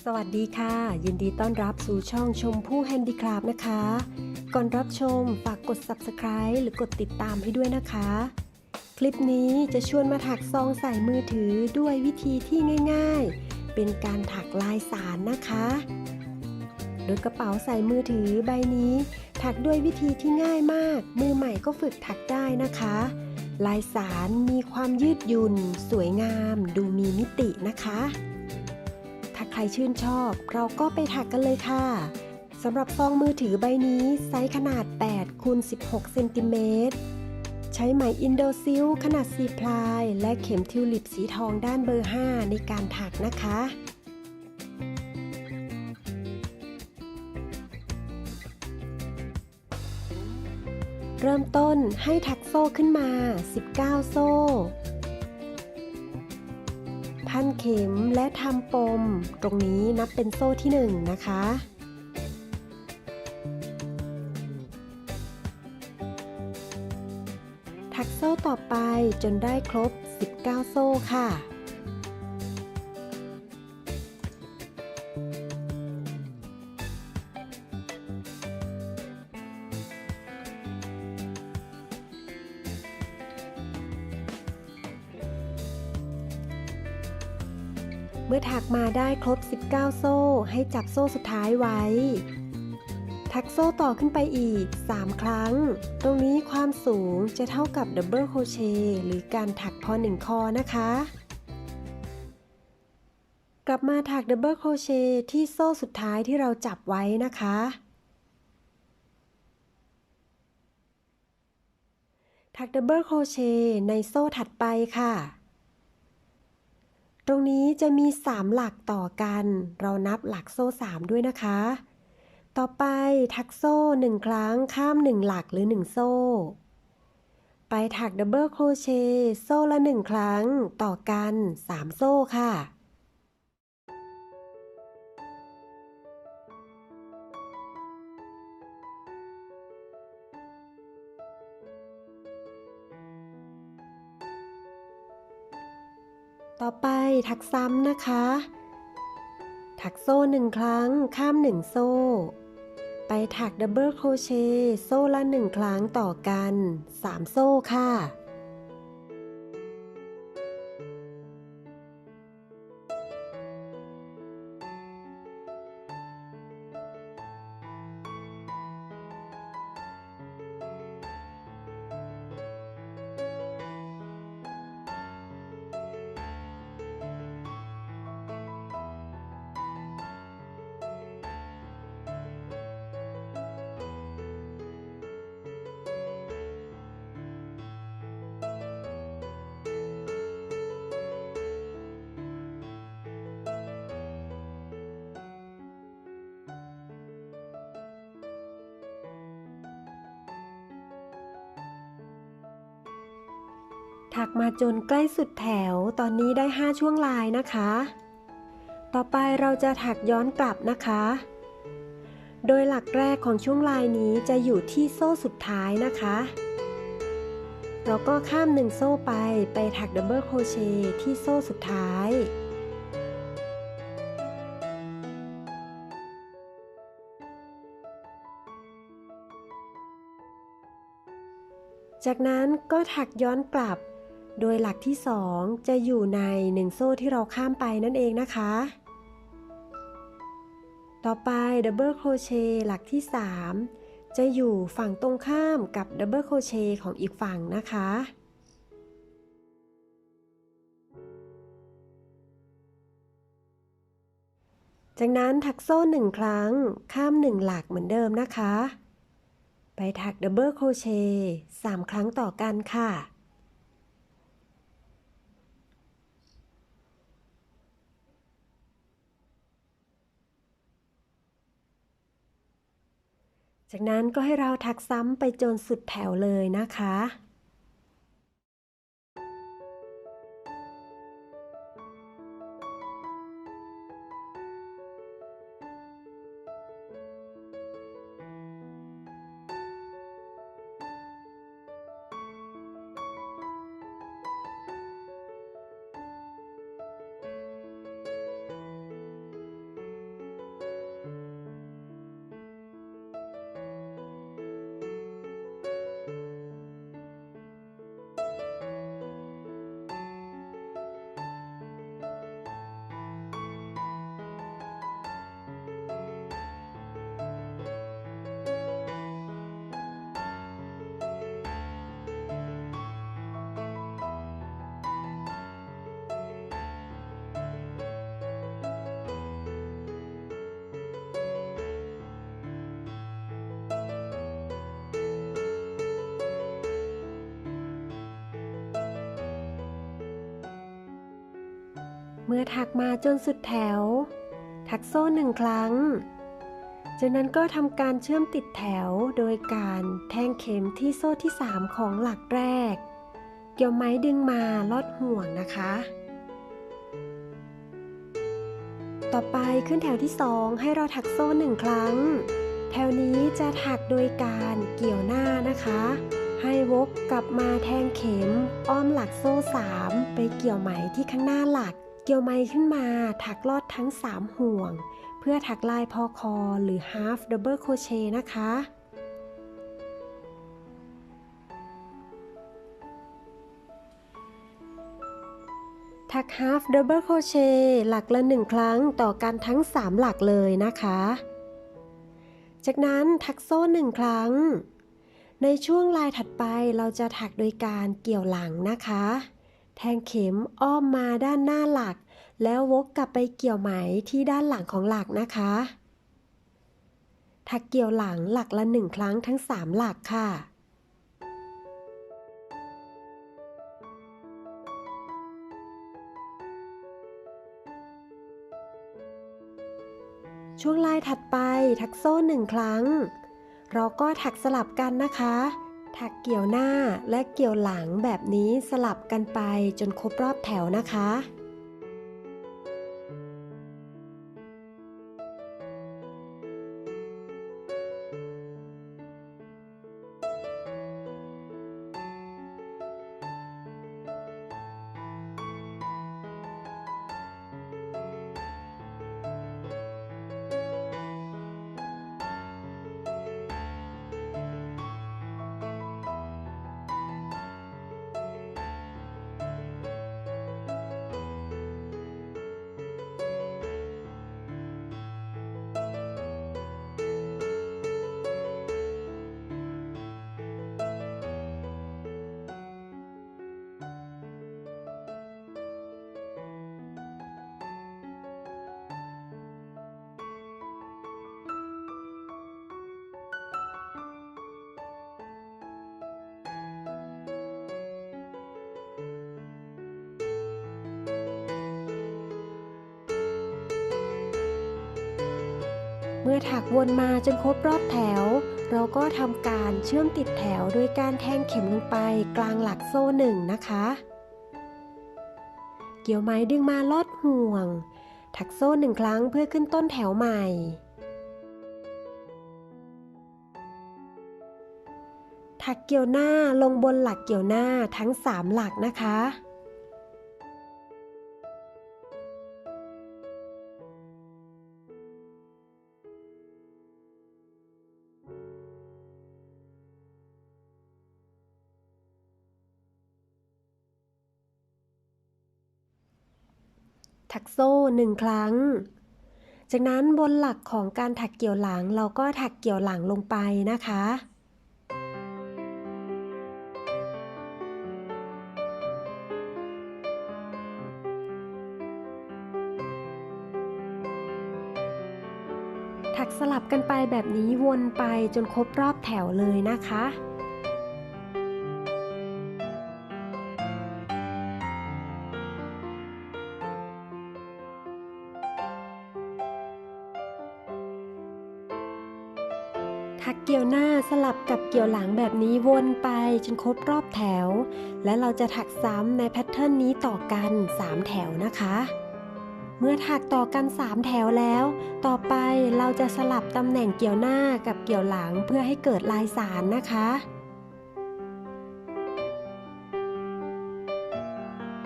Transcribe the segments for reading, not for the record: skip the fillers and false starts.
สวัสดีค่ะยินดีต้อนรับสู่ช่องชมพู่แฮนดี้คราฟนะคะก่อนรับชมฝากกด Subscribe หรือกดติดตามให้ด้วยนะคะคลิปนี้จะชวนมาถักซองใส่มือถือด้วยวิธีที่ง่ายๆเป็นการถักลายสารนะคะโดยกระเป๋าใส่มือถือใบนี้ถักด้วยวิธีที่ง่ายมากมือใหม่ก็ฝึกถักได้นะคะลายสารมีความยืดหยุ่นสวยงามดูมีมิตินะคะถ้าใครชื่นชอบเราก็ไปถักกันเลยค่ะสำหรับซองมือถือใบนี้ไซส์ขนาด8 x 16 เซนติเมตรใช้ไหมอินโดซิลขนาด4 พลายและเข็มทิวลิปสีทองด้านเบอร์ 5 ในการถักนะคะเริ่มต้นให้ถักโซ่ขึ้นมา19โซ่พันเข็มและทำปมตรงนี้นับเป็นโซ่ที่1นะคะถักโซ่ต่อไปจนได้ครบ19โซ่ค่ะเมื่อถักมาได้ครบ19โซ่ให้จับโซ่สุดท้ายไว้ถักโซ่ต่อขึ้นไปอีก3ครั้งตรงนี้ความสูงจะเท่ากับดับเบิลโครเชต์หรือการถักพอ1คอนะคะกลับมาถักดับเบิลโครเชต์ที่โซ่สุดท้ายที่เราจับไว้นะคะถักดับเบิลโครเชต์ในโซ่ถัดไปค่ะตรงนี้จะมี3หลักต่อกันเรานับหลักโซ่3ด้วยนะคะต่อไปถักโซ่1ครั้งข้าม1หลักหรือ1โซ่ไปถักดับเบิลโครเชต์โซ่ละ1ครั้งต่อกัน3โซ่ค่ะต่อไปถักซ้ำนะคะถักโซ่1ครั้งข้าม1โซ่ไปถักดับเบิลโครเชต์โซ่ละ1ครั้งต่อกัน3โซ่ค่ะถักมาจนใกล้สุดแถวตอนนี้ได้5ช่วงลายนะคะต่อไปเราจะถักย้อนกลับนะคะโดยหลักแรกของช่วงลายนี้จะอยู่ที่โซ่สุดท้ายนะคะเราก็ข้าม1โซ่ไปถักดับเบิลโครเชต์ที่โซ่สุดท้ายจากนั้นก็ถักย้อนกลับโดยหลักที่2จะอยู่ใน1โซ่ที่เราข้ามไปนั่นเองนะคะต่อไปดับเบิลโครเชต์หลักที่3จะอยู่ฝั่งตรงข้ามกับดับเบิลโครเชต์ของอีกฝั่งนะคะจากนั้นถักโซ่1ครั้งข้าม1หลักเหมือนเดิมนะคะไปถักดับเบิลโครเชต์3ครั้งต่อกันค่ะจากนั้นก็ให้เราถักซ้ำไปจนสุดแถวเลยนะคะ จ เมื่อถักมาจนสุดแถวถักโซ่1 ครั้งจากนั้นก็ทำการเชื่อมติดแถวโดยการแทงเข็มที่โซ่ที่3ของหลักแรกเกี่ยวไม้ดึงมาลอดห่วงนะคะต่อไปขึ้นแถวที่2ให้เราถักโซ่1 ครั้งแถวนี้จะถักโดยการเกี่ยวหน้านะคะให้วกกลับมาแทงเข็มอ้อมหลักโซ่3ไปเกี่ยวไหมที่ข้างหน้าหลักเกี่ยวไหมขึ้นมาถักลอดทั้ง3ห่วงเพื่อถักลายพอคอหรือ half double crochet นะคะถัก half double crochet หลักละ1 ครั้งต่อกันทั้ง3หลักเลยนะคะจากนั้นถักโซ่1 ครั้งในช่วงลายถัดไปเราจะถักโดยการเกี่ยวหลังนะคะแทงเข็มอ้อมมาด้านหน้าหลักแล้ววกกลับไปเกี่ยวไหมที่ด้านหลังของหลักนะคะถักเกี่ยวหลังหลักละ1 ครั้งทั้ง3หลักค่ะช่วงลายถัดไปถักโซ่1 ครั้งเราก็ถักสลับกันนะคะถักเกี่ยวหน้าและเกี่ยวหลังแบบนี้สลับกันไปจนครบรอบแถวนะคะเมื่อถักวนมาจนครบรอบแถวเราก็ทำการเชื่อมติดแถวโดยการแทงเข็มลงไปกลางหลักโซ่1นะคะเกี่ยวไหมดึงมาลอดห่วงถักโซ่1 ครั้งเพื่อขึ้นต้นแถวใหม่ถักเกี่ยวหน้าลงบนหลักเกี่ยวหน้าทั้ง3หลักนะคะถักโซ่1 ครั้งจากนั้นบนหลักของการถักเกี่ยวหลังเราก็ถักเกี่ยวหลังลงไปนะคะถักสลับกันไปแบบนี้วนไปจนครบรอบแถวเลยนะคะถักเกี่ยวหน้าสลับกับเกี่ยวหลังแบบนี้วนไปจนครบรอบแถวและเราจะถักซ้ำในแพทเทิร์นนี้ต่อกัน3 แถวนะคะเมื่อถักต่อกัน3 แถวแล้วต่อไปเราจะสลับตำแหน่งเกี่ยวหน้ากับเกี่ยวหลังเพื่อให้เกิดลายสานนะคะ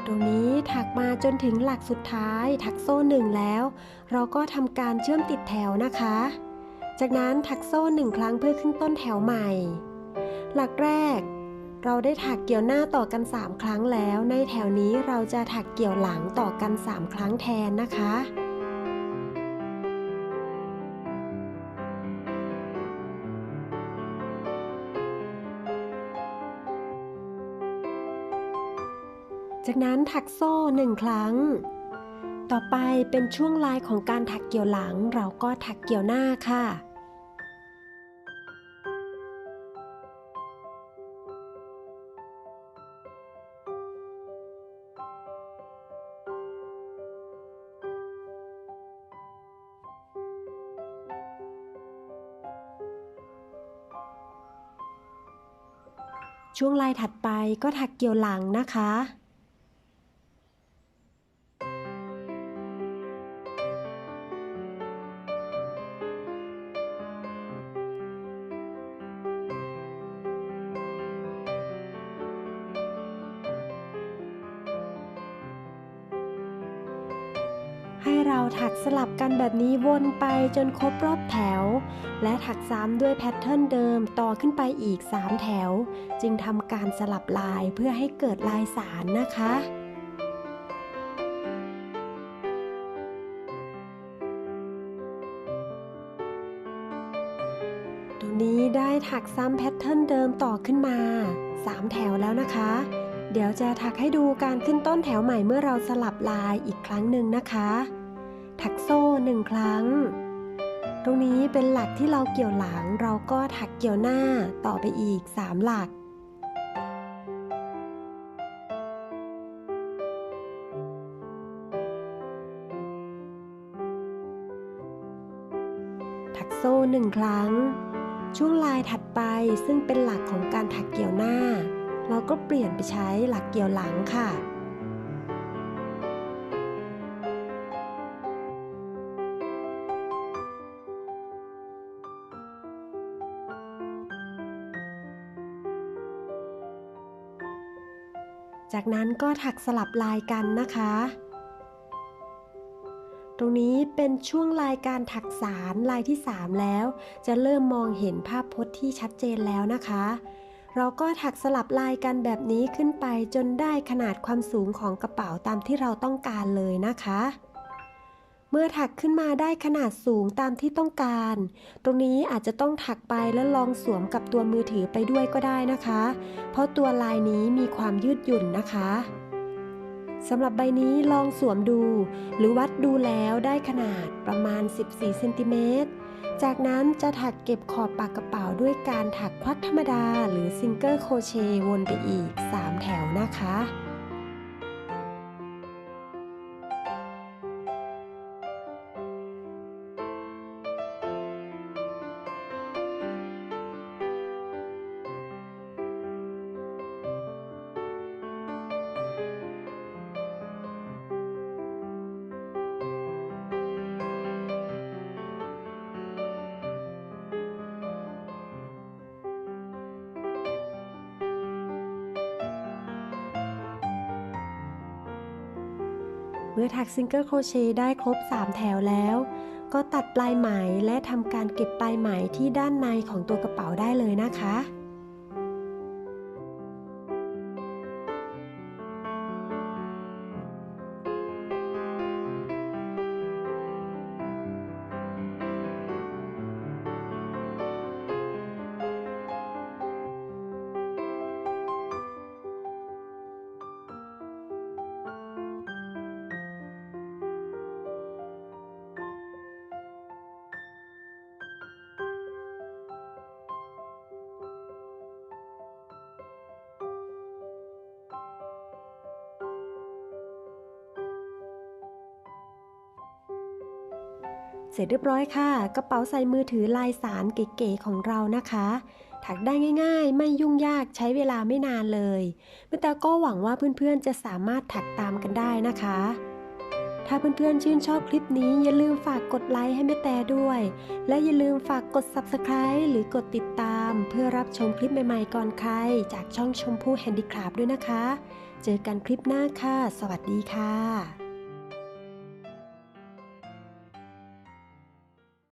ตรงนี้ถักมาจนถึงหลักสุดท้ายถักโซ่1แล้วเราก็ทำการเชื่อมติดแถวนะคะจากนั้นถักโซ่1 ครั้งเพื่อขึ้นต้นแถวใหม่หลักแรกเราได้ถักเกี่ยวหน้าต่อกัน3 ครั้งแล้วในแถวนี้เราจะถักเกี่ยวหลังต่อกัน3 ครั้งแทนนะคะจากนั้นถักโซ่1 ครั้งต่อไปเป็นช่วงลายของการถักเกี่ยวหลังเราก็ถักเกี่ยวหน้าค่ะ ช่วงลายถัดไปก็ถักเกี่ยวหลังนะคะให้เราถักสลับกันแบบนี้วนไปจนครบรอบแถวและถักซ้ำด้วยแพทเทิร์นเดิมต่อขึ้นไปอีก3แถวจึงทำการสลับลายเพื่อให้เกิดลายสานนะคะตรงนี้ได้ถักซ้ำแพทเทิร์นเดิมต่อขึ้นมา3แถวแล้วนะคะเดี๋ยวจะถักให้ดูการขึ้นต้นแถวใหม่เมื่อเราสลับลายอีกครั้งหนึ่งนะคะถักโซ่1ครั้งตรงนี้เป็นหลักที่เราเกี่ยวหลังเราก็ถักเกี่ยวหน้าต่อไปอีก3หลักถักโซ่1ครั้งช่วงลายถัดไปซึ่งเป็นหลักของการถักเกี่ยวหน้าเราก็เปลี่ยนไปใช้หลักเกี่ยวหลังค่ะจากนั้นก็ถักสลับลายกันนะคะตรงนี้เป็นช่วงลายการถักสานลายที่3แล้วจะเริ่มมองเห็นภาพพจน์ที่ชัดเจนแล้วนะคะเราก็ถักสลับลายกันแบบนี้ขึ้นไปจนได้ขนาดความสูงของกระเป๋าตามที่เราต้องการเลยนะคะเมื่อถักขึ้นมาได้ขนาดสูงตามที่ต้องการตรงนี้อาจจะต้องถักไปแล้วลองสวมกับตัวมือถือไปด้วยก็ได้นะคะเพราะตัวลายนี้มีความยืดหยุ่นนะคะสำหรับใบนี้ลองสวมดูหรือวัดดูแล้วได้ขนาดประมาณ14เซนติเมตรจากนั้นจะถักเก็บขอบปากกระเป๋าด้วยการถักควักธรรมดาหรือซิงเกิลโครเชต์วนไปอีก3แถวนะคะเมื่อถักซิงเกิลโครเชต์ได้ครบ3แถวแล้วก็ตัดปลายไหมและทำการเก็บปลายไหมที่ด้านในของตัวกระเป๋าได้เลยนะคะเสร็จเรียบร้อยค่ะกระเป๋าใส่มือถือลายสานเก๋ๆของเรานะคะถักได้ง่ายๆไม่ยุ่งยากใช้เวลาไม่นานเลยแม่แต่ก็หวังว่าเพื่อนๆจะสามารถถักตามกันได้นะคะถ้าเพื่อนๆชื่นชอบคลิปนี้อย่าลืมฝากกดไลค์ให้แม่แต่ด้วยและอย่าลืมฝากกด Subscribe หรือกดติดตามเพื่อรับชมคลิปใหม่ๆก่อนใครจากช่องชมพู่แฮนดี้คราฟต์ด้วยนะคะเจอกันคลิปหน้าค่ะสวัสดีค่ะ